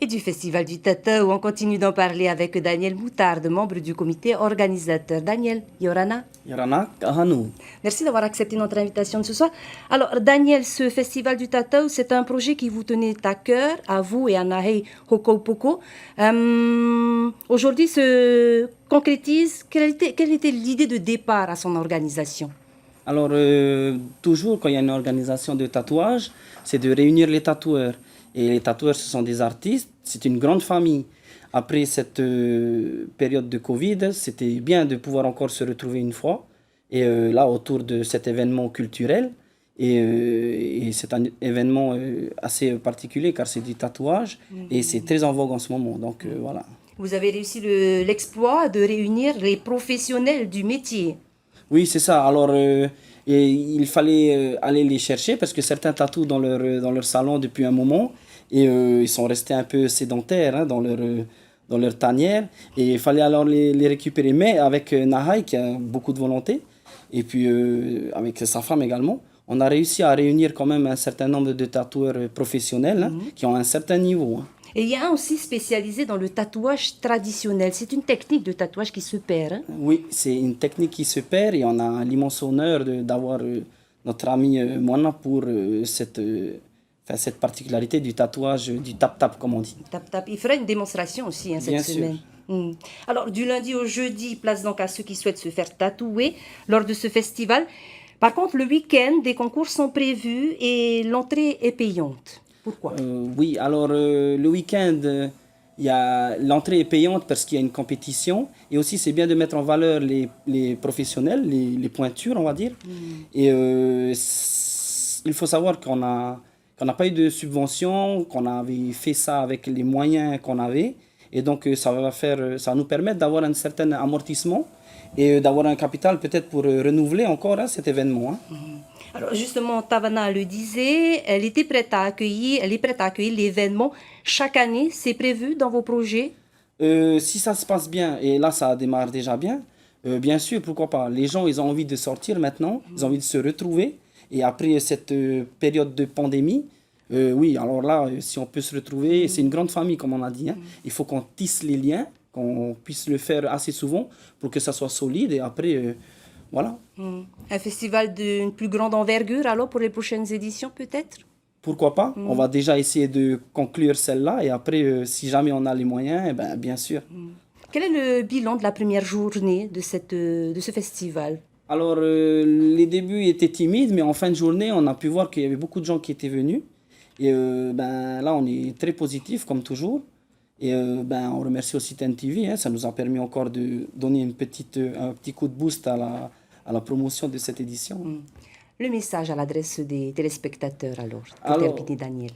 Et du Festival du Tatao, on continue d'en parler avec Daniel Moutarde, membre du comité organisateur. Daniel, Yorana, Yorana Kahanu. merci d'avoir accepté notre invitation de ce soir. Alors, Daniel, ce Festival du Tatao, c'est un projet qui vous tenait à cœur, à vous et à Nahei Hokopoko. Aujourd'hui, se concrétise. Quelle était l'idée de départ à son organisation? Alors, toujours quand il y a une organisation de tatouage, c'est de réunir les tatoueurs. Et les tatoueurs, ce sont des artistes, c'est une grande famille. Après cette période de Covid, c'était bien de pouvoir encore se retrouver une fois. Et là, autour de cet événement culturel. Et c'est un événement assez particulier car c'est du tatouage et c'est très en vogue en ce moment. Donc voilà. Vous avez réussi l'exploit de réunir les professionnels du métier. Oui, c'est ça. Alors, et il fallait aller les chercher parce que certains tatouent dans leur salon depuis un moment et ils sont restés un peu sédentaires hein, dans leur tanière et il fallait alors les récupérer. Mais avec Nahai qui a beaucoup de volonté et puis avec sa femme également, on a réussi à réunir quand même un certain nombre de tatoueurs professionnels hein, qui ont un certain niveau. Hein. Et il y a un aussi spécialisé dans le tatouage traditionnel. C'est une technique de tatouage qui se perd. Hein? Oui, c'est une technique qui se perd et on a l'immense honneur d'avoir notre ami Moana pour cette particularité du tatouage, du tap-tap comme on dit. Tap-tap. Il fera une démonstration aussi hein, cette Bien semaine. sûr. Alors, du lundi au jeudi, place donc à ceux qui souhaitent se faire tatouer lors de ce festival. Par contre, le week-end, des concours sont prévus et l'entrée est payante. Pourquoi? Oui, alors le week-end, l'entrée est payante parce qu'il y a une compétition et aussi c'est bien de mettre en valeur les professionnels, les pointures, on va dire. Et il faut savoir qu'on n'a pas eu de subvention, qu'on avait fait ça avec les moyens qu'on avait. Et donc ça va nous permettre d'avoir un certain amortissement et d'avoir un capital peut-être pour renouveler encore hein, cet événement. Hein. Alors justement, Tavana le disait, elle est prête à accueillir l'événement chaque année. C'est prévu dans vos projets? Si ça se passe bien, et là ça démarre déjà bien, bien sûr, pourquoi pas. Les gens, ils ont envie de sortir maintenant, ils ont envie de se retrouver. Et après cette période de pandémie, oui, alors là, si on peut se retrouver, c'est une grande famille, comme on a dit. Hein. Il faut qu'on tisse les liens, qu'on puisse le faire assez souvent pour que ça soit solide. Et après, voilà. Un festival d'une plus grande envergure, alors, pour les prochaines éditions, peut-être? Pourquoi pas? On va déjà essayer de conclure celle-là. Et après, si jamais on a les moyens, eh ben, bien sûr. Quel est le bilan de la première journée de ce festival? Alors, les débuts étaient timides, mais en fin de journée, on a pu voir qu'il y avait beaucoup de gens qui étaient venus. Et ben, là, on est très positif, comme toujours. Et ben, on remercie aussi TNTV. Hein, ça nous a permis encore de donner un petit coup de boost à la promotion de cette édition. Le message à l'adresse des téléspectateurs, alors, pour Alors, terminer, Daniel.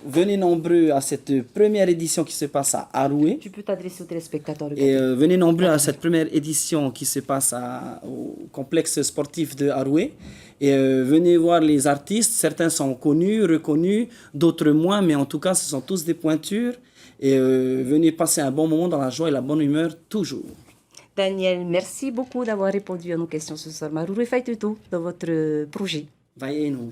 Venez nombreux à cette première édition qui se passe à Aroué. Tu peux t'adresser aux téléspectateurs. Et venez nombreux à cette première édition qui se passe au complexe sportif de Aroué. Et venez voir les artistes. Certains sont connus, reconnus, d'autres moins, mais en tout cas, ce sont tous des pointures. Et venez passer un bon moment dans la joie et la bonne humeur, toujours. Daniel, merci beaucoup d'avoir répondu à nos questions ce soir. Maruru Faitutu dans votre projet. Voyez-nous.